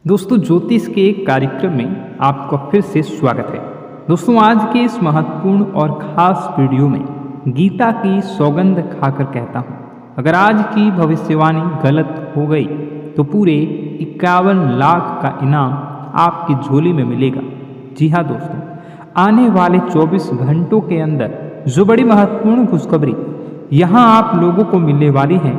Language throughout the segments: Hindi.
दोस्तों ज्योतिष के एक कार्यक्रम में आपका फिर से स्वागत है। दोस्तों आज के इस महत्वपूर्ण और ख़ास वीडियो में गीता की सौगंध खाकर कहता हूँ, अगर आज की भविष्यवाणी गलत हो गई तो पूरे 51 लाख का इनाम आपकी झोली में मिलेगा। जी हाँ दोस्तों, आने वाले 24 घंटों के अंदर जो बड़ी महत्वपूर्ण खुशखबरी यहाँ आप लोगों को मिलने वाली है,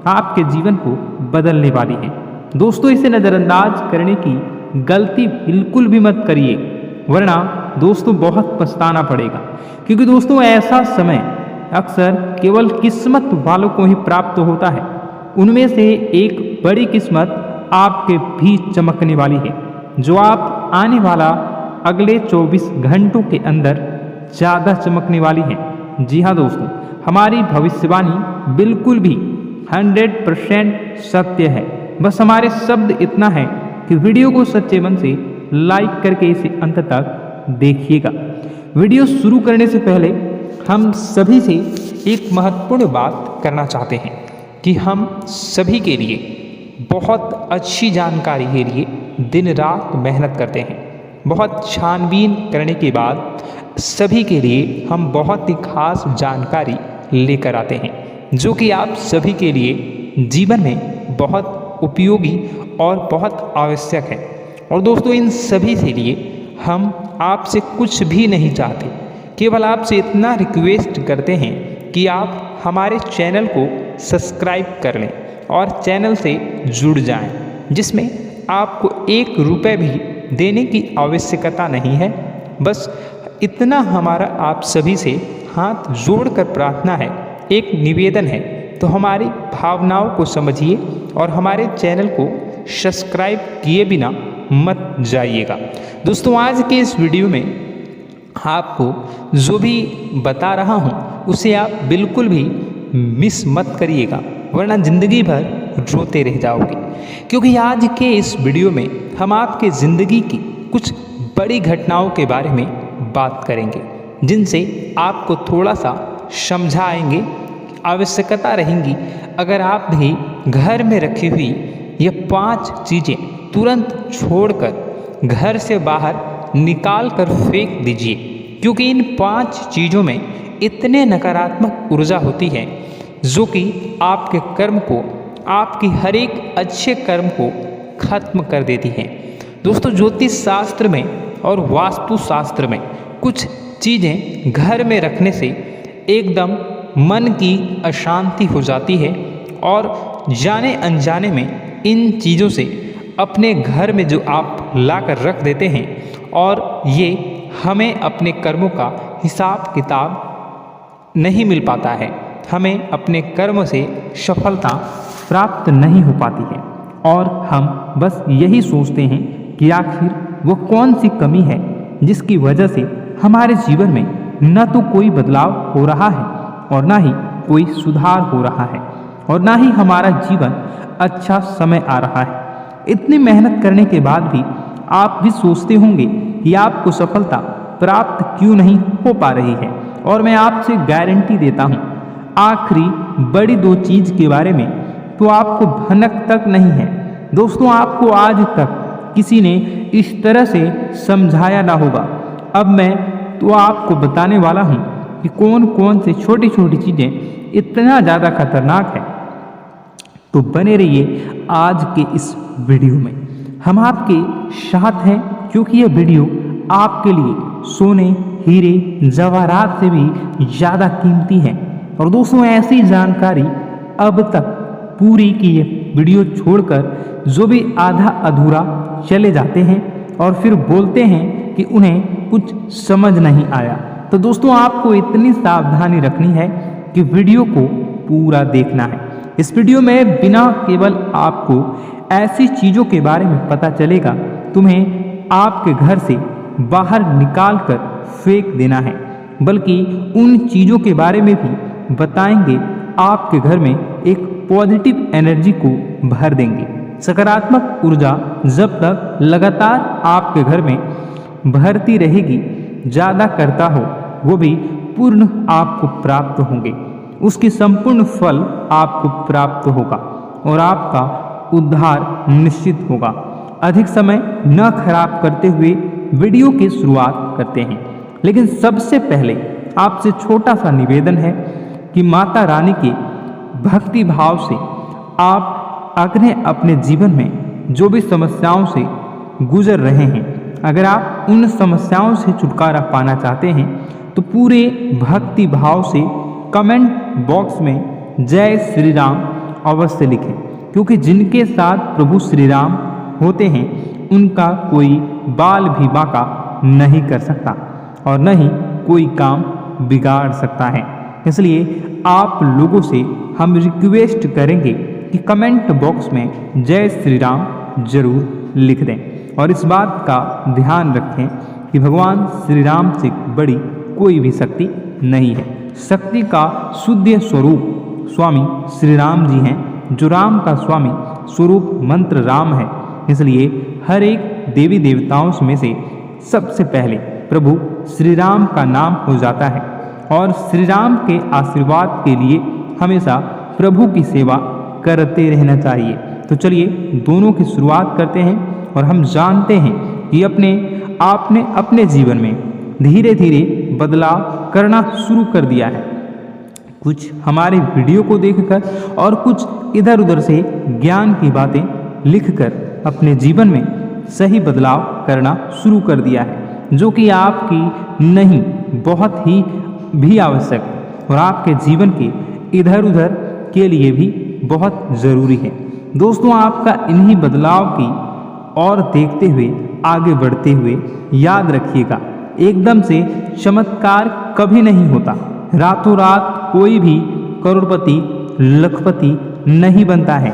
आपके जीवन को बदलने वाली है। दोस्तों इसे नज़रअंदाज करने की गलती बिल्कुल भी मत करिए, वरना दोस्तों बहुत पछताना पड़ेगा। क्योंकि दोस्तों ऐसा समय अक्सर केवल किस्मत वालों को ही प्राप्त होता है। उनमें से एक बड़ी किस्मत आपके भी चमकने वाली है, जो आप आने वाला अगले 24 घंटों के अंदर ज़्यादा चमकने वाली है। जी हाँ दोस्तों, हमारी भविष्यवाणी बिल्कुल भी 100% सत्य है। बस हमारे शब्द इतना है कि वीडियो को सच्चे मन से लाइक करके इसे अंत तक देखिएगा। वीडियो शुरू करने से पहले हम सभी से एक महत्वपूर्ण बात करना चाहते हैं कि हम सभी के लिए बहुत अच्छी जानकारी के लिए दिन रात मेहनत करते हैं। बहुत छानबीन करने के बाद सभी के लिए हम बहुत ही खास जानकारी लेकर आते हैं, जो कि आप सभी के लिए जीवन में बहुत उपयोगी और बहुत आवश्यक है। और दोस्तों इन सभी के लिए हम आपसे कुछ भी नहीं चाहते, केवल आपसे इतना रिक्वेस्ट करते हैं कि आप हमारे चैनल को सब्सक्राइब कर लें और चैनल से जुड़ जाएं, जिसमें आपको 1 रुपये भी देने की आवश्यकता नहीं है। बस इतना हमारा आप सभी से हाथ जोड़कर प्रार्थना है, एक निवेदन है, तो हमारी भावनाओं को समझिए और हमारे चैनल को सब्सक्राइब किए बिना मत जाइएगा। दोस्तों आज के इस वीडियो में आपको जो भी बता रहा हूँ उसे आप बिल्कुल भी मिस मत करिएगा, वरना ज़िंदगी भर रोते रह जाओगे। क्योंकि आज के इस वीडियो में हम आपके ज़िंदगी की कुछ बड़ी घटनाओं के बारे में बात करेंगे, जिनसे आपको थोड़ा सा समझाएंगे। आवश्यकता रहेंगी अगर आप भी घर में रखी हुई ये 5 चीज़ें तुरंत छोड़कर घर से बाहर निकाल कर फेंक दीजिए। क्योंकि इन 5 चीज़ों में इतने नकारात्मक ऊर्जा होती है जो कि आपके कर्म को, आपकी हर एक अच्छे कर्म को खत्म कर देती है। दोस्तों ज्योतिष शास्त्र में और वास्तु शास्त्र में कुछ चीज़ें घर में रखने से एकदम मन की अशांति हो जाती है, और जाने अनजाने में इन चीज़ों से अपने घर में जो आप लाकर रख देते हैं, और ये हमें अपने कर्मों का हिसाब किताब नहीं मिल पाता है, हमें अपने कर्म से सफलता प्राप्त नहीं हो पाती है। और हम बस यही सोचते हैं कि आखिर वो कौन सी कमी है जिसकी वजह से हमारे जीवन में न तो कोई बदलाव हो रहा है और ना ही कोई सुधार हो रहा है, और ना ही हमारा जीवन अच्छा समय आ रहा है। इतनी मेहनत करने के बाद भी आप भी सोचते होंगे कि आपको सफलता प्राप्त क्यों नहीं हो पा रही है। और मैं आपसे गारंटी देता हूँ, आखिरी बड़ी 2 चीज़ के बारे में तो आपको भनक तक नहीं है। दोस्तों आपको आज तक किसी ने इस तरह से समझाया ना होगा। अब मैं तो आपको बताने वाला हूँ कि कौन कौन से छोटी छोटी चीज़ें इतना ज़्यादा खतरनाक है। तो बने रहिए आज के इस वीडियो में, हम आपके साथ हैं, क्योंकि यह वीडियो आपके लिए सोने, हीरे, जवाहरात से भी ज़्यादा कीमती है। और दोस्तों ऐसी जानकारी अब तक पूरी की ये वीडियो छोड़कर जो भी आधा अधूरा चले जाते हैं और फिर बोलते हैं कि उन्हें कुछ समझ नहीं आया, तो दोस्तों आपको इतनी सावधानी रखनी है कि वीडियो को पूरा देखना है। इस वीडियो में बिना केवल आपको ऐसी चीज़ों के बारे में पता चलेगा तुम्हें आपके घर से बाहर निकाल कर फेंक देना है, बल्कि उन चीज़ों के बारे में भी बताएंगे आपके घर में एक पॉजिटिव एनर्जी को भर देंगे। सकारात्मक ऊर्जा जब तक लगातार आपके घर में भरती रहेगी, ज़्यादा करता हो, वो भी पूर्ण आपको प्राप्त होंगे। उसकी संपूर्ण फल आपको प्राप्त होगा और आपका उद्धार निश्चित होगा। अधिक समय न खराब करते हुए वीडियो की शुरुआत करते हैं। लेकिन सबसे पहले आपसे छोटा सा निवेदन है कि माता रानी के भक्ति भाव से आप अपने जीवन में जो भी समस्याओं से गुजर रहे हैं, अगर आप उन समस्याओं से छुटकारा पाना चाहते हैं तो पूरे भक्ति भाव से कमेंट बॉक्स में जय श्री राम अवश्य लिखें, क्योंकि जिनके साथ प्रभु श्री राम होते हैं उनका कोई बाल भी बांका नहीं कर सकता और न ही कोई काम बिगाड़ सकता है। इसलिए आप लोगों से हम रिक्वेस्ट करेंगे कि कमेंट बॉक्स में जय श्री राम जरूर लिख दें और इस बात का ध्यान रखें कि भगवान श्री राम से बड़ी कोई भी शक्ति नहीं है। शक्ति का शुद्ध स्वरूप स्वामी श्री राम जी हैं, जो राम का स्वामी स्वरूप मंत्र राम है। इसलिए हर एक देवी देवताओं में से सबसे पहले प्रभु श्री राम का नाम हो जाता है और श्री राम के आशीर्वाद के लिए हमेशा प्रभु की सेवा करते रहना चाहिए। तो चलिए दोनों की शुरुआत करते हैं और हम जानते हैं कि आपने अपने जीवन में धीरे धीरे बदलाव करना शुरू कर दिया है। कुछ हमारे वीडियो को देखकर और कुछ इधर उधर से ज्ञान की बातें लिखकर अपने जीवन में सही बदलाव करना शुरू कर दिया है, जो कि आपकी नहीं बहुत ही भी आवश्यक और आपके जीवन के इधर उधर के लिए भी बहुत ज़रूरी है। दोस्तों, आपका इन्हीं बदलाव की और देखते हुए आगे बढ़ते हुए याद रखिएगा, एकदम से चमत्कार कभी नहीं होता। रातों रात कोई भी करोड़पति लखपति नहीं बनता है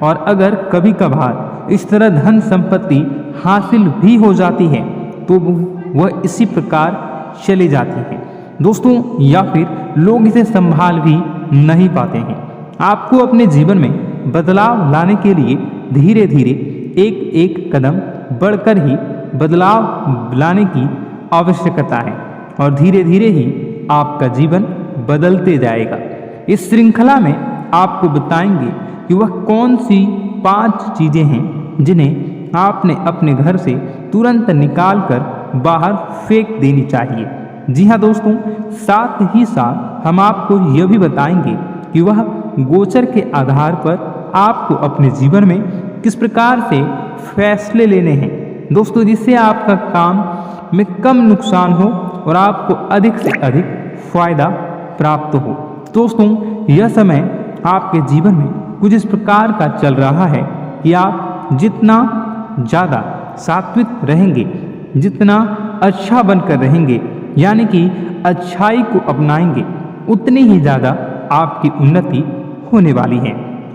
और अगर कभी कभार इस तरह धन संपत्ति हासिल भी हो जाती है तो वह इसी प्रकार चली जाती है दोस्तों, या फिर लोग इसे संभाल भी नहीं पाते हैं। आपको अपने जीवन में बदलाव लाने के लिए धीरे धीरे एक एक कदम बढ़कर ही बदलाव लाने की आवश्यकता है और धीरे धीरे ही आपका जीवन बदलते जाएगा। इस श्रृंखला में आपको बताएंगे कि वह कौन सी 5 चीज़ें हैं जिन्हें आपने अपने घर से तुरंत निकाल कर बाहर फेंक देनी चाहिए। जी हाँ दोस्तों, साथ ही साथ हम आपको यह भी बताएंगे कि वह गोचर के आधार पर आपको अपने जीवन में किस प्रकार से फैसले लेने हैं दोस्तों, जिससे आपका काम में कम नुकसान हो और आपको अधिक से अधिक फायदा प्राप्त हो। दोस्तों, यह समय आपके जीवन में कुछ इस प्रकार का चल रहा है कि आप जितना ज़्यादा सात्विक रहेंगे, जितना अच्छा बनकर रहेंगे, यानी कि अच्छाई को अपनाएंगे, उतनी ही ज़्यादा आपकी उन्नति होने वाली है।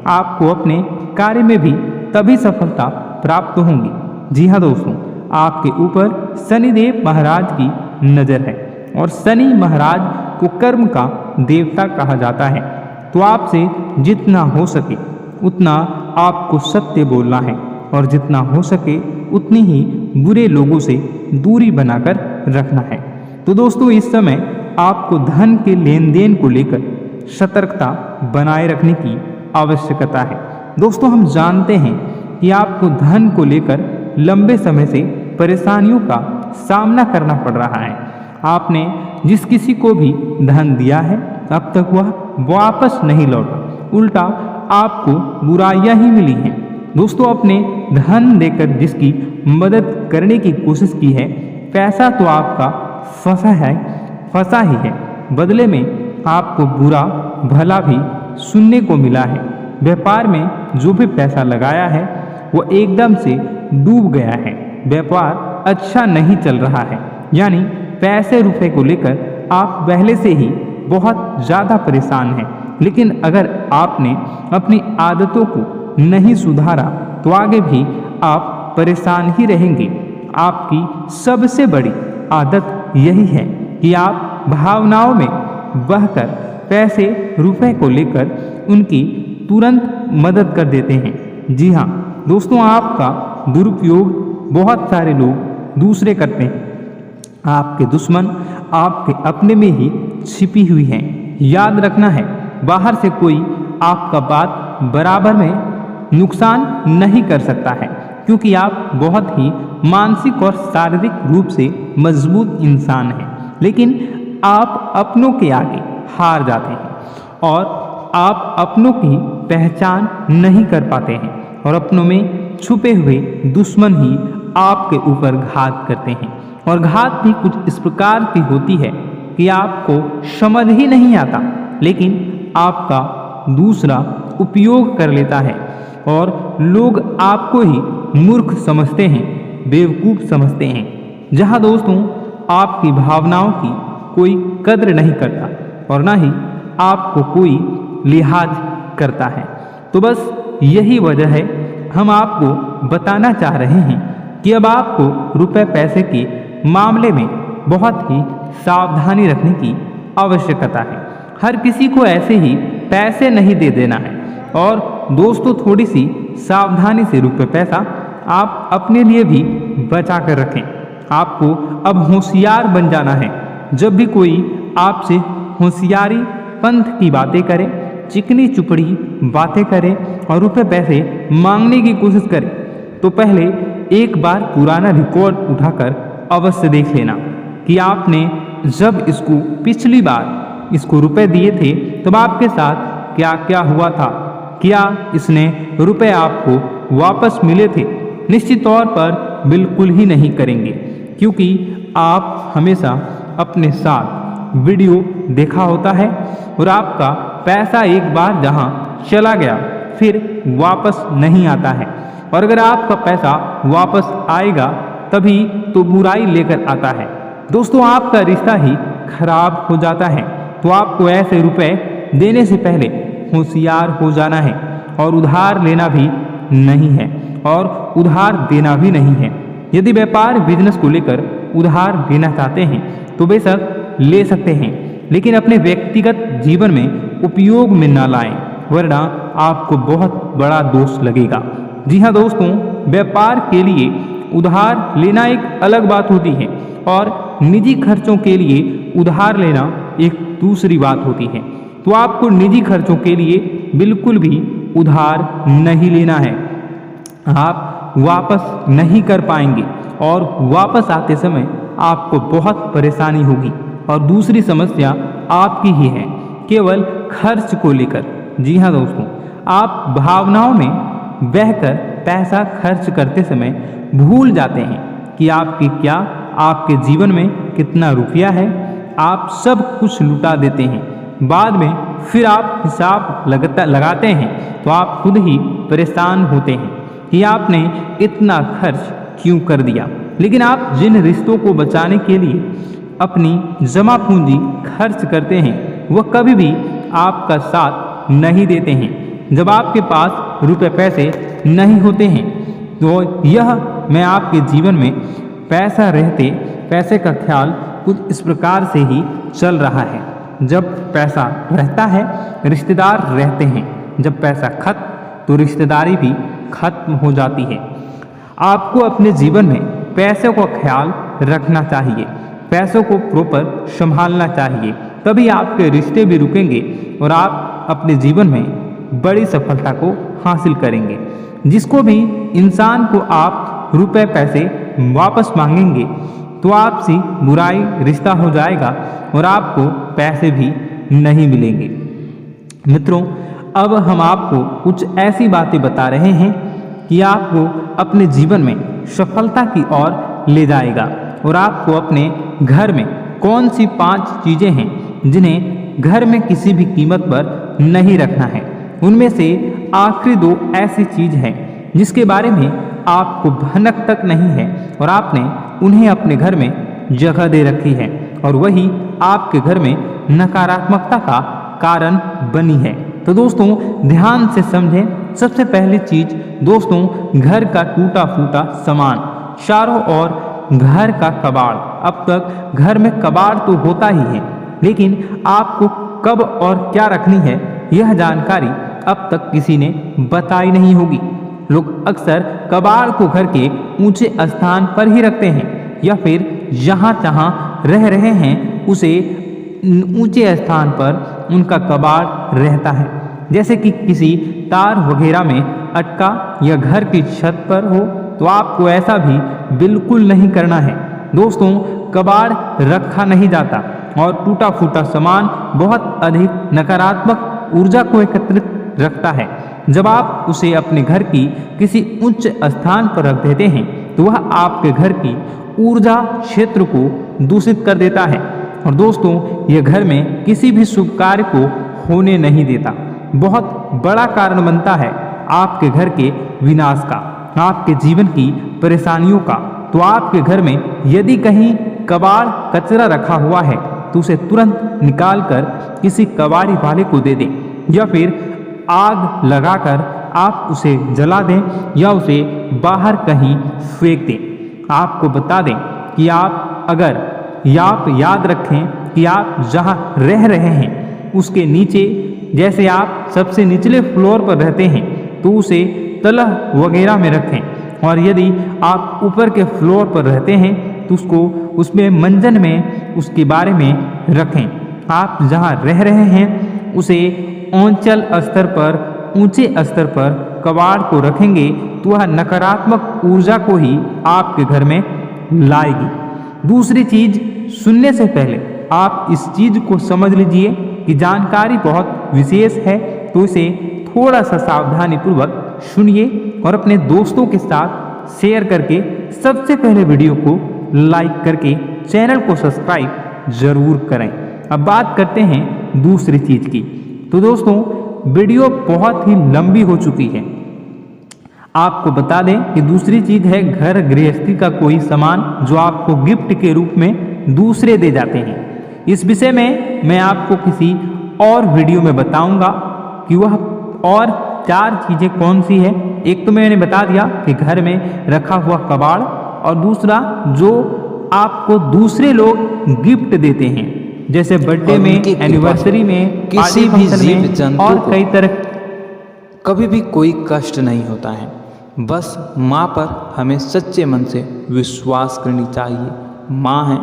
आपको अपने कार्य में भी तभी सफलता प्राप्त होंगी। जी हाँ दोस्तों, आपके ऊपर शनिदेव महाराज की नज़र है और शनि महाराज को कर्म का देवता कहा जाता है। तो आपसे जितना हो सके उतना आपको सत्य बोलना है और जितना हो सके उतनी ही बुरे लोगों से दूरी बनाकर रखना है। तो दोस्तों, इस समय आपको धन के लेन देन को लेकर सतर्कता बनाए रखने की आवश्यकता है। दोस्तों, हम जानते हैं कि आपको धन को लेकर लंबे समय से परेशानियों का सामना करना पड़ रहा है। आपने जिस किसी को भी धन दिया है अब तक वह वापस नहीं लौटा, उल्टा आपको बुराइयां ही मिली हैं। दोस्तों, अपने धन देकर जिसकी मदद करने की कोशिश की है, पैसा तो आपका फंसा ही है, बदले में आपको बुरा भला भी सुनने को मिला है। व्यापार में जो भी पैसा लगाया है वो एकदम से डूब गया है। व्यापार अच्छा नहीं चल रहा है, यानी पैसे रुपए को लेकर आप पहले से ही बहुत ज़्यादा परेशान हैं। लेकिन अगर आपने अपनी आदतों को नहीं सुधारा तो आगे भी आप परेशान ही रहेंगे। आपकी सबसे बड़ी आदत यही है कि आप भावनाओं में बहकर पैसे रुपए को लेकर उनकी तुरंत मदद कर देते हैं। जी हाँ दोस्तों, आपका दुरुपयोग बहुत सारे लोग दूसरे करते हैं। आपके दुश्मन आपके अपने में ही छिपी हुई हैं। याद रखना है, बाहर से कोई आपका बात बराबर में नुकसान नहीं कर सकता है, क्योंकि आप बहुत ही मानसिक और शारीरिक रूप से मजबूत इंसान हैं, लेकिन आप अपनों के आगे हार जाते हैं और आप अपनों की पहचान नहीं कर पाते हैं और अपनों में छुपे हुए दुश्मन ही आपके ऊपर घात करते हैं। और घात भी कुछ इस प्रकार की होती है कि आपको समझ ही नहीं आता, लेकिन आपका दूसरा उपयोग कर लेता है और लोग आपको ही मूर्ख समझते हैं, बेवकूफ़ समझते हैं। जहां दोस्तों आपकी भावनाओं की कोई कद्र नहीं करता और ना ही आपको कोई लिहाज करता है। तो बस यही वजह है हम आपको बताना चाह रहे हैं कि अब आपको रुपए पैसे के मामले में बहुत ही सावधानी रखने की आवश्यकता है। हर किसी को ऐसे ही पैसे नहीं दे देना है और दोस्तों थोड़ी सी सावधानी से रुपए पैसा आप अपने लिए भी बचा कर रखें। आपको अब होशियार बन जाना है। जब भी कोई आपसे होशियारी पंथ की बातें करे, चिकनी चुपड़ी बातें करे और रुपए पैसे मांगने की कोशिश करे, तो पहले एक बार पुराना रिकॉर्ड उठाकर अवश्य देख लेना कि आपने जब इसको पिछली बार इसको रुपए दिए थे तब आपके साथ क्या क्या हुआ था, क्या इसने रुपए आपको वापस मिले थे। निश्चित तौर पर बिल्कुल ही नहीं करेंगे, क्योंकि आप हमेशा अपने साथ वीडियो देखा होता है और आपका पैसा एक बार जहां चला गया फिर वापस नहीं आता है, और अगर आपका पैसा वापस आएगा तभी तो बुराई लेकर आता है। दोस्तों आपका रिश्ता ही खराब हो जाता है। तो आपको ऐसे रुपए देने से पहले होशियार हो जाना है और उधार लेना भी नहीं है और उधार देना भी नहीं है। यदि व्यापार बिजनेस को लेकर उधार लेना चाहते हैं तो बेशक ले सकते हैं, लेकिन अपने व्यक्तिगत जीवन में उपयोग में ना लाएं, वरना आपको बहुत बड़ा दोष लगेगा। जी हाँ दोस्तों, व्यापार के लिए उधार लेना एक अलग बात होती है और निजी खर्चों के लिए उधार लेना एक दूसरी बात होती है। तो आपको निजी खर्चों के लिए बिल्कुल भी उधार नहीं लेना है। आप वापस नहीं कर पाएंगे और वापस आते समय आपको बहुत परेशानी होगी। और दूसरी समस्या आपकी ही है, केवल खर्च को लेकर। जी हाँ दोस्तों, आप भावनाओं में बहकर पैसा खर्च करते समय भूल जाते हैं कि आपके जीवन में कितना रुपया है। आप सब कुछ लुटा देते हैं, बाद में फिर आप हिसाब लगाते हैं तो आप खुद ही परेशान होते हैं कि आपने इतना खर्च क्यों कर दिया। लेकिन आप जिन रिश्तों को बचाने के लिए अपनी जमा पूंजी खर्च करते हैं वह कभी भी आपका साथ नहीं देते हैं। जब आपके पास रुपए पैसे नहीं होते हैं तो यह मैं आपके जीवन में पैसा रहते पैसे का ख्याल कुछ इस प्रकार से ही चल रहा है। जब पैसा रहता है रिश्तेदार रहते हैं, जब पैसा खत्म तो रिश्तेदारी भी खत्म हो जाती है। आपको अपने जीवन में पैसों का ख्याल रखना चाहिए, पैसों को प्रॉपर संभालना चाहिए, तभी आपके रिश्ते भी रुकेंगे और आप अपने जीवन में बड़ी सफलता को हासिल करेंगे। जिसको भी इंसान को आप रुपए पैसे वापस मांगेंगे तो आपसे बुराई रिश्ता हो जाएगा और आपको पैसे भी नहीं मिलेंगे। मित्रों, अब हम आपको कुछ ऐसी बातें बता रहे हैं कि आपको अपने जीवन में सफलता की ओर ले जाएगा और आपको अपने घर में कौन सी 5 चीज़ें हैं जिन्हें घर में किसी भी कीमत पर नहीं रखना है। उनमें से आखिरी 2 ऐसी चीज़ हैं जिसके बारे में आपको भनक तक नहीं है और आपने उन्हें अपने घर में जगह दे रखी है और वही आपके घर में नकारात्मकता का कारण बनी है। तो दोस्तों ध्यान से समझें। सबसे पहली चीज दोस्तों, घर का टूटा फूटा सामान, चारों ओर घर का कबाड़। अब तक घर में कबाड़ तो होता ही है, लेकिन आपको कब और क्या रखनी है यह जानकारी अब तक किसी ने बताई नहीं होगी। लोग अक्सर कबाड़ को घर के ऊंचे स्थान पर ही रखते हैं या फिर जहाँ जहाँ रह रहे हैं उसे ऊंचे स्थान पर उनका कबाड़ रहता है, जैसे कि किसी तार वगैरह में अटका या घर की छत पर हो तो आपको ऐसा भी बिल्कुल नहीं करना है। दोस्तों, कबाड़ रखा नहीं जाता और टूटा फूटा सामान बहुत अधिक नकारात्मक ऊर्जा को एकत्रित रखता है। जब आप उसे अपने घर की किसी उच्च स्थान पर रख देते हैं तो वह आपके घर की ऊर्जा क्षेत्र को दूषित कर देता है और दोस्तों, यह घर में किसी भी शुभ कार्य को होने नहीं देता। बहुत बड़ा कारण बनता है आपके घर के विनाश का, आपके जीवन की परेशानियों का। तो आपके घर में यदि कहीं कबाड़ कचरा रखा हुआ है तो उसे तुरंत निकाल कर किसी कबाड़ी वाले को दे दें या फिर आग लगाकर आप उसे जला दें या उसे बाहर कहीं फेंक दें। आपको बता दें कि आप याद रखें कि आप जहां रह रहे हैं उसके नीचे, जैसे आप सबसे निचले फ्लोर पर रहते हैं तो उसे तलह वगैरह में रखें और यदि आप ऊपर के फ्लोर पर रहते हैं तो उसमें मंजन में उसके बारे में रखें। आप जहां रह रहे हैं उसे औंचल स्तर पर, ऊंचे स्तर पर कबाड़ को रखेंगे तो वह नकारात्मक ऊर्जा को ही आपके घर में लाएगी। दूसरी चीज, सुनने से पहले आप इस चीज को समझ लीजिए कि जानकारी बहुत विशेष है, तो इसे थोड़ा सा सावधानी पूर्वक सुनिए और अपने दोस्तों के साथ शेयर करके सबसे पहले वीडियो को लाइक करके चैनल को सब्सक्राइब जरूर करें। अब बात करते हैं दूसरी चीज की। तो दोस्तों, वीडियो बहुत ही लंबी हो चुकी है। आपको बता दें कि दूसरी चीज है घर गृहस्थी का कोई सामान जो आपको गिफ्ट के रूप में दूसरे दे जाते हैं। इस विषय में मैं आपको किसी और वीडियो में बताऊंगा कि वह और 4 चीजें कौन सी है। एक तो मैंने बता दिया कि घर में रखा हुआ कबाड़, और दूसरा जो आपको दूसरे लोग गिफ्ट देते हैं, जैसे बर्थडे में, एनिवर्सरी में, किसी भी जीव जंतु और कई तरह। कभी भी कोई कष्ट नहीं होता है। बस माँ पर हमें सच्चे मन से विश्वास करनी चाहिए। माँ है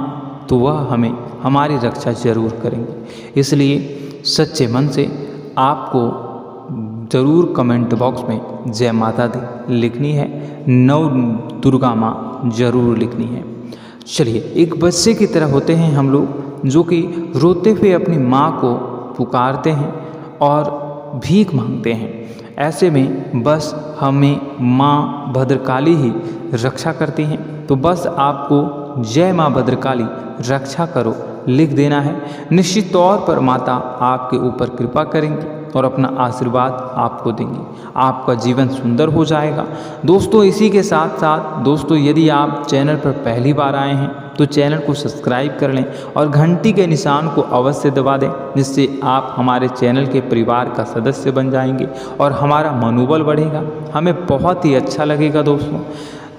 तो वह हमें हमारी रक्षा जरूर करेंगी। इसलिए सच्चे मन से आपको ज़रूर कमेंट बॉक्स में जय माता दी लिखनी है, नव दुर्गा माँ जरूर लिखनी है। चलिए, एक बच्चे की तरह होते हैं हम लोग जो कि रोते हुए अपनी माँ को पुकारते हैं और भीख मांगते हैं। ऐसे में बस हमें माँ भद्रकाली ही रक्षा करती हैं। तो बस आपको जय माँ भद्रकाली रक्षा करो लिख देना है। निश्चित तौर पर माता आपके ऊपर कृपा करेंगी और अपना आशीर्वाद आपको देंगी। आपका जीवन सुंदर हो जाएगा। दोस्तों, इसी के साथ साथ दोस्तों, यदि आप चैनल पर पहली बार आए हैं तो चैनल को सब्सक्राइब कर लें और घंटी के निशान को अवश्य दबा दें, जिससे आप हमारे चैनल के परिवार का सदस्य बन जाएंगे और हमारा मनोबल बढ़ेगा। हमें बहुत ही अच्छा लगेगा दोस्तों।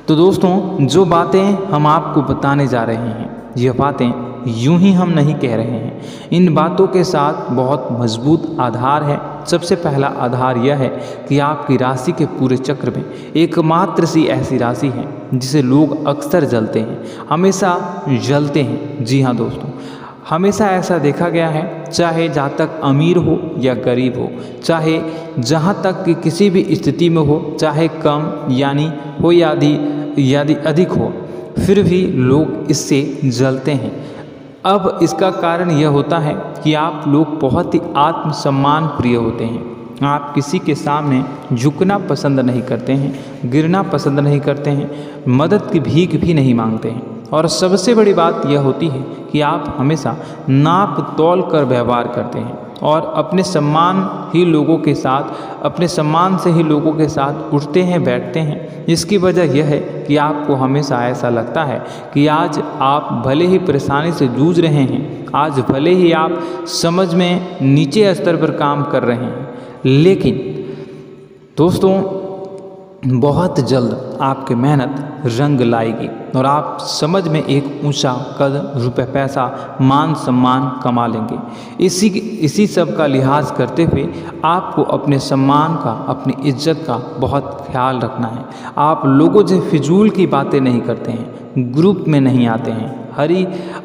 तो दोस्तों, जो बातें हम आपको बताने जा रहे हैं, यह बातें यूं ही हम नहीं कह रहे हैं। इन बातों के साथ बहुत मजबूत आधार है। सबसे पहला आधार यह है कि आपकी राशि के पूरे चक्र में एकमात्र सी ऐसी राशि है जिसे लोग अक्सर जलते हैं, हमेशा जलते हैं। जी हाँ दोस्तों, हमेशा ऐसा देखा गया है, चाहे जातक अमीर हो या गरीब हो, चाहे जहाँ तक कि किसी भी स्थिति में हो, चाहे कम यानी हो या अधिक हो, फिर भी लोग इससे जलते हैं। अब इसका कारण यह होता है कि आप लोग बहुत ही आत्मसम्मान प्रिय होते हैं। आप किसी के सामने झुकना पसंद नहीं करते हैं, गिरना पसंद नहीं करते हैं, मदद की भीख भी नहीं मांगते हैं। और सबसे बड़ी बात यह होती है कि आप हमेशा नाप तौल कर व्यवहार करते हैं और अपने सम्मान से ही लोगों के साथ उठते हैं, बैठते हैं। इसकी वजह यह है कि आपको हमेशा ऐसा लगता है कि आज आप भले ही परेशानी से जूझ रहे हैं, आज भले ही आप समझ में नीचे स्तर पर काम कर रहे हैं, लेकिन दोस्तों बहुत जल्द आपकी मेहनत रंग लाएगी और आप समझ में एक ऊंचा कद, रुपए, पैसा, मान सम्मान कमा लेंगे। इसी सब का लिहाज करते हुए आपको अपने सम्मान का, अपनी इज्जत का बहुत ख्याल रखना है। आप लोगों से फिजूल की बातें नहीं करते हैं, ग्रुप में नहीं आते हैं,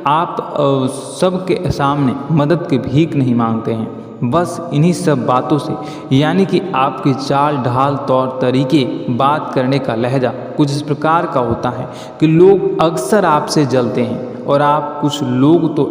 आप सबके सामने मदद की भीख नहीं मांगते हैं। बस इन्हीं सब बातों से, यानी कि आपके चाल ढाल तौर तरीके, बात करने का लहजा कुछ इस प्रकार का होता है कि लोग अक्सर आपसे जलते हैं और आप कुछ लोग तो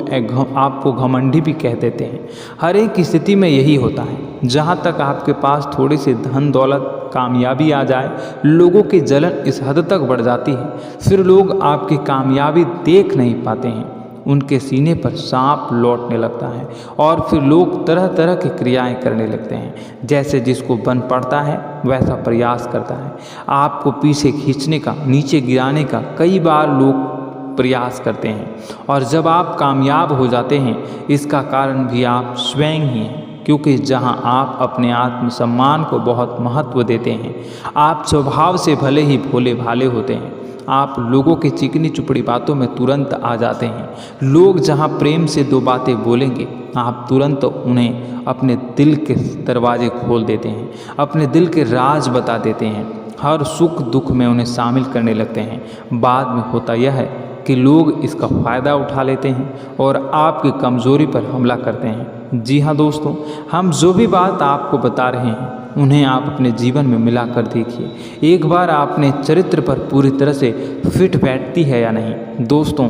आपको घमंडी भी कह देते हैं। हर एक स्थिति में यही होता है। जहाँ तक आपके पास थोड़ी सी धन दौलत कामयाबी आ जाए, लोगों की जलन इस हद तक बढ़ जाती है, फिर लोग आपकी कामयाबी देख नहीं पाते हैं, उनके सीने पर सांप लौटने लगता है और फिर लोग तरह तरह की क्रियाएं करने लगते हैं। जैसे जिसको बन पड़ता है वैसा प्रयास करता है, आपको पीछे खींचने का, नीचे गिराने का कई बार लोग प्रयास करते हैं। और जब आप कामयाब हो जाते हैं, इसका कारण भी आप स्वयं ही हैं, क्योंकि जहां आप अपने आत्मसम्मान को बहुत महत्व देते हैं, आप स्वभाव से भले ही भोले भाले होते हैं, आप लोगों की चिकनी चुपड़ी बातों में तुरंत आ जाते हैं। लोग जहां प्रेम से दो बातें बोलेंगे, आप तुरंत उन्हें अपने दिल के दरवाजे खोल देते हैं, अपने दिल के राज बता देते हैं, हर सुख दुख में उन्हें शामिल करने लगते हैं। बाद में होता यह है कि लोग इसका फ़ायदा उठा लेते हैं और आपकी कमज़ोरी पर हमला करते हैं। जी हाँ दोस्तों, हम जो भी बात आपको बता रहे हैं उन्हें आप अपने जीवन में मिलाकर देखिए। एक बार आपने चरित्र पर पूरी तरह से फिट बैठती है या नहीं। दोस्तों,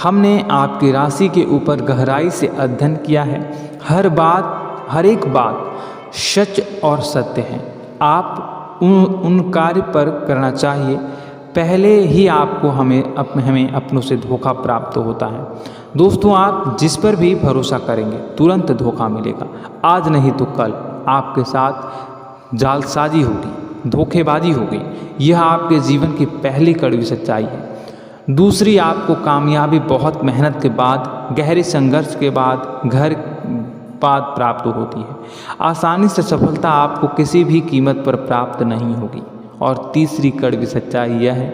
हमने आपकी राशि के ऊपर गहराई से अध्ययन किया है। हर एक बात सच और सत्य है। आप उन कार्य पर करना चाहिए, पहले ही आपको हमें अपनों से धोखा प्राप्त होता है। दोस्तों, आप जिस पर भी भरोसा करेंगे तुरंत धोखा मिलेगा। आज नहीं तो कल आपके साथ जालसाजी होगी, धोखेबाजी होगी। यह आपके जीवन की पहली कड़वी सच्चाई है। दूसरी, आपको कामयाबी बहुत मेहनत के बाद, गहरे संघर्ष के बाद प्राप्त होती है। आसानी से सफलता आपको किसी भी कीमत पर प्राप्त नहीं होगी। और तीसरी कड़वी सच्चाई यह है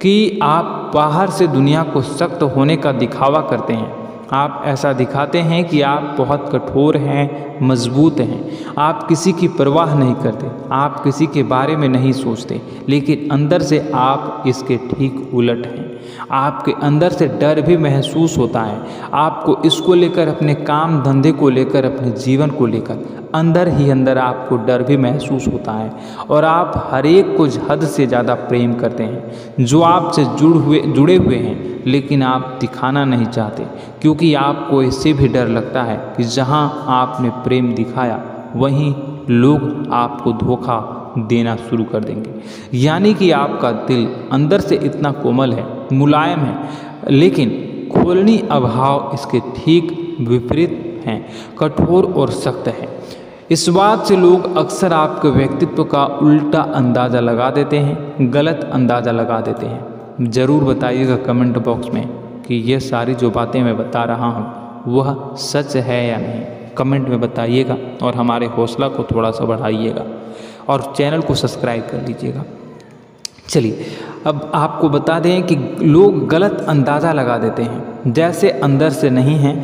कि आप बाहर से दुनिया को सख्त होने का दिखावा करते हैं। आप ऐसा दिखाते हैं कि आप बहुत कठोर हैं, मजबूत हैं, आप किसी की परवाह नहीं करते, आप किसी के बारे में नहीं सोचते, लेकिन अंदर से आप इसके ठीक उलट हैं। आपके अंदर से डर भी महसूस होता है। आपको इसको लेकर, अपने काम धंधे को लेकर, अपने जीवन को लेकर अंदर ही अंदर आपको डर भी महसूस होता है। और आप हर एक को हद से ज़्यादा प्रेम करते हैं, जो आपसे जुड़े हुए हैं, लेकिन आप दिखाना नहीं चाहते, क्योंकि आपको इससे भी डर लगता है कि जहां आपने प्रेम दिखाया वहीं लोग आपको धोखा देना शुरू कर देंगे। यानी कि आपका दिल अंदर से इतना कोमल है, मुलायम है, लेकिन खोलनी अभाव इसके ठीक विपरीत हैं, कठोर और सख्त है। इस बात से लोग अक्सर आपके व्यक्तित्व का उल्टा अंदाज़ा लगा देते हैं, गलत अंदाज़ा लगा देते हैं। ज़रूर बताइएगा कमेंट बॉक्स में कि ये सारी जो बातें मैं बता रहा हूँ वह सच है या नहीं। कमेंट में बताइएगा और हमारे हौसला को थोड़ा सा बढ़ाइएगा और चैनल को सब्सक्राइब कर लीजिएगा। चलिए, अब आपको बता दें कि लोग गलत अंदाज़ा लगा देते हैं। जैसे अंदर से नहीं हैं,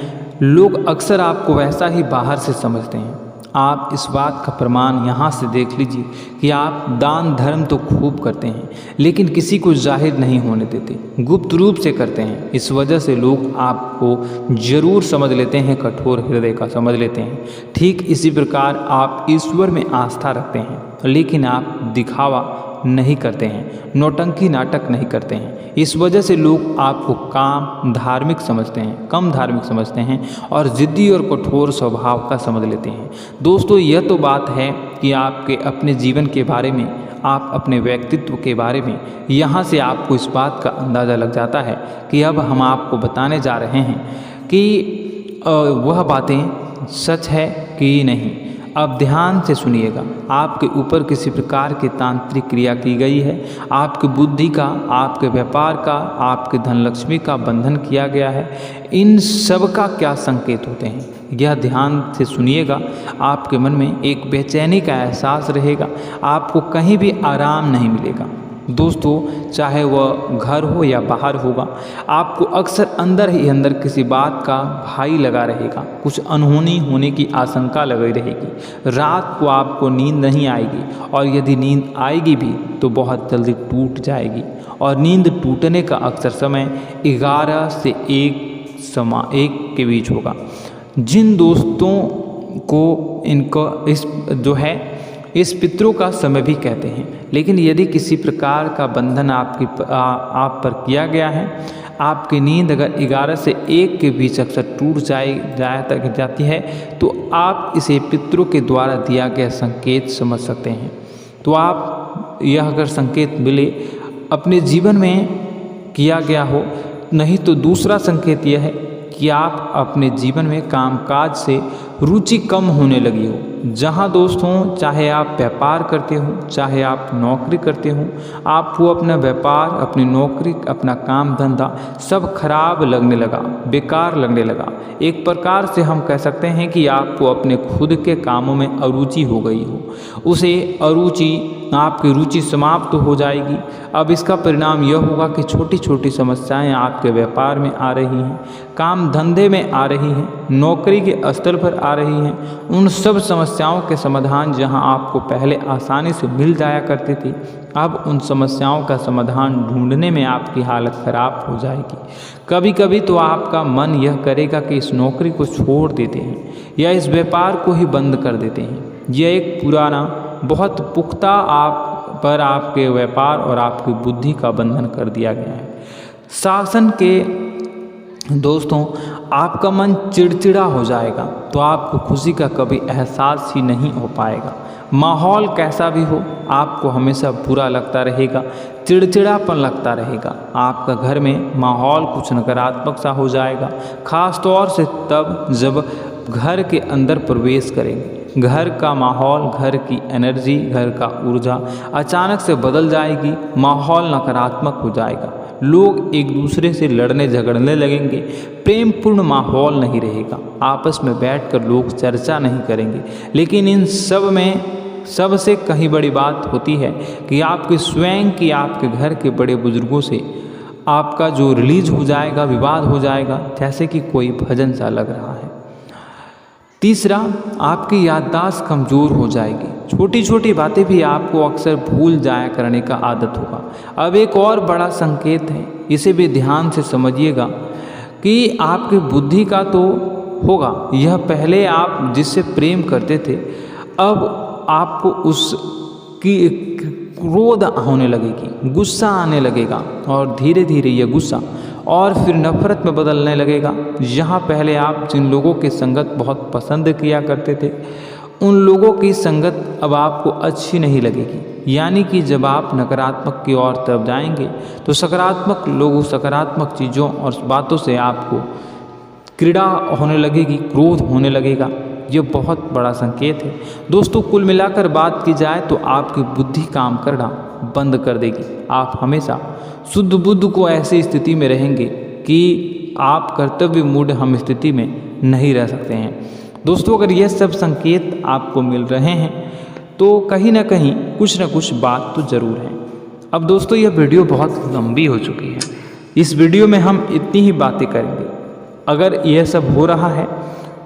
लोग अक्सर आपको वैसा ही बाहर से समझते हैं। आप इस बात का प्रमाण यहाँ से देख लीजिए कि आप दान धर्म तो खूब करते हैं, लेकिन किसी को जाहिर नहीं होने देते, गुप्त रूप से करते हैं। इस वजह से लोग आपको जरूर समझ लेते हैं, कठोर हृदय का समझ लेते हैं। ठीक इसी प्रकार आप ईश्वर में आस्था रखते हैं, लेकिन आप दिखावा नहीं करते हैं, नौटंकी नाटक नहीं करते हैं। इस वजह से लोग आपको कम धार्मिक समझते हैं और ज़िद्दी और कठोर स्वभाव का समझ लेते हैं। दोस्तों, यह तो बात है कि आपके अपने जीवन के बारे में, आप अपने व्यक्तित्व के बारे में, यहाँ से आपको इस बात का अंदाज़ा लग जाता है कि अब हम आपको बताने जा रहे हैं कि वह बातें सच है कि नहीं। अब ध्यान से सुनिएगा। आपके ऊपर किसी प्रकार की तांत्रिक क्रिया की गई है, आपकी बुद्धि का, आपके व्यापार का, आपके धनलक्ष्मी का बंधन किया गया है। इन सब का क्या संकेत होते हैं, यह ध्यान से सुनिएगा। आपके मन में एक बेचैनी का एहसास रहेगा, आपको कहीं भी आराम नहीं मिलेगा। दोस्तों, चाहे वह घर हो या बाहर होगा, आपको अक्सर अंदर ही अंदर किसी बात का भय लगा रहेगा, कुछ अनहोनी होने की आशंका लगी रहेगी। रात को आपको नींद नहीं आएगी, और यदि नींद आएगी भी तो बहुत जल्दी टूट जाएगी। और नींद टूटने का अक्सर समय 11 से 1 के बीच होगा। जिन दोस्तों इस पितरों का समय भी कहते हैं। लेकिन यदि किसी प्रकार का बंधन आप पर किया गया है, आपकी नींद अगर 11 से 1 के बीच अक्सर टूट जाती है, तो आप इसे पितरों के द्वारा दिया गया संकेत समझ सकते हैं। तो आप यह अगर संकेत मिले अपने जीवन में किया गया हो, नहीं तो दूसरा संकेत यह है कि आप अपने जीवन में कामकाज से रुचि कम होने लगी हो। जहाँ दोस्तों, चाहे आप व्यापार करते हो, चाहे आप नौकरी करते हो, आपको अपना व्यापार, अपनी नौकरी, अपना काम धंधा सब खराब लगने लगा, बेकार लगने लगा। एक प्रकार से हम कह सकते हैं कि आपको अपने खुद के कामों में अरुचि हो गई हो। उसे आपकी रुचि समाप्त हो जाएगी। अब इसका परिणाम यह होगा कि छोटी छोटी समस्याएं आपके व्यापार में आ रही हैं, काम धंधे में आ रही हैं, नौकरी के स्तर पर आ रही हैं। उन सब समस्याओं के समाधान जहां आपको पहले आसानी से मिल जाया करते थे, अब उन समस्याओं का समाधान ढूंढने में आपकी हालत खराब हो जाएगी। कभी कभी तो आपका मन यह करेगा कि इस नौकरी को छोड़ देते हैं या इस व्यापार को ही बंद कर देते हैं। यह एक पुराना बहुत पुख्ता आपके व्यापार और आपकी बुद्धि का बंधन कर दिया गया है। शासन के दोस्तों, आपका मन चिड़चिड़ा हो जाएगा, तो आपको खुशी का कभी एहसास ही नहीं हो पाएगा। माहौल कैसा भी हो, आपको हमेशा बुरा लगता रहेगा, चिड़चिड़ापन लगता रहेगा। आपका घर में माहौल कुछ नकारात्मक सा हो जाएगा, खास तौर से तब जब घर के अंदर प्रवेश करेंगे। घर का माहौल, घर की एनर्जी, घर का ऊर्जा अचानक से बदल जाएगी। माहौल नकारात्मक हो जाएगा, लोग एक दूसरे से लड़ने झगड़ने लगेंगे, प्रेमपूर्ण माहौल नहीं रहेगा, आपस में बैठकर लोग चर्चा नहीं करेंगे। लेकिन इन सब में सबसे कहीं बड़ी बात होती है कि आपके स्वयं की, आपके घर के बड़े बुजुर्गों से आपका जो रिलीज हो जाएगा, विवाद हो जाएगा, जैसे कि कोई भजन सा लग रहा है। तीसरा, आपकी याददाश्त कमज़ोर हो जाएगी। छोटी छोटी बातें भी आपको अक्सर भूल जाया करने का आदत होगा। अब एक और बड़ा संकेत है, इसे भी ध्यान से समझिएगा कि आपकी बुद्धि का तो होगा। यह पहले आप जिससे प्रेम करते थे, अब आपको उसकी क्रोध होने लगेगी, गुस्सा आने लगेगा, और धीरे धीरे यह गुस्सा और फिर नफरत में बदलने लगेगा। यहाँ पहले आप जिन लोगों की संगत बहुत पसंद किया करते थे, उन लोगों की संगत अब आपको अच्छी नहीं लगेगी। यानी कि जब आप नकारात्मक की ओर तरफ जाएंगे, तो सकारात्मक लोगों, सकारात्मक चीज़ों और बातों से आपको क्रीड़ा होने लगेगी, क्रोध होने लगेगा। ये बहुत बड़ा संकेत है दोस्तों। कुल मिलाकर बात की जाए तो आपकी बुद्धि काम करना बंद कर देगी। आप हमेशा शुद्ध बुद्ध को ऐसी स्थिति में रहेंगे कि आप कर्तव्य मूड हम स्थिति में नहीं रह सकते हैं। दोस्तों, अगर यह सब संकेत आपको मिल रहे हैं तो कहीं ना कहीं कुछ ना कुछ बात तो ज़रूर है। अब दोस्तों, यह वीडियो बहुत लंबी हो चुकी है। इस वीडियो में हम इतनी ही बातें करेंगे। अगर यह सब हो रहा है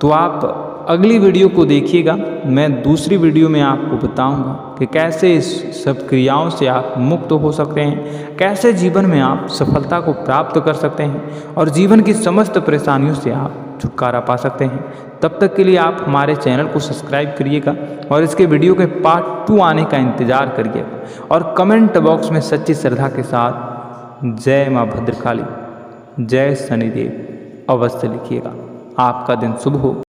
तो आप अगली वीडियो को देखिएगा। मैं दूसरी वीडियो में आपको बताऊंगा कि कैसे इस सब क्रियाओं से आप मुक्त हो सकते हैं, कैसे जीवन में आप सफलता को प्राप्त कर सकते हैं और जीवन की समस्त परेशानियों से आप छुटकारा पा सकते हैं। तब तक के लिए आप हमारे चैनल को सब्सक्राइब करिएगा और इसके वीडियो के पार्ट 2 आने का इंतज़ार करिएगा। और कमेंट बॉक्स में सच्ची श्रद्धा के साथ जय माँ भद्रकाली, जय शनिदेव अवश्य लिखिएगा। आपका दिन शुभ हो।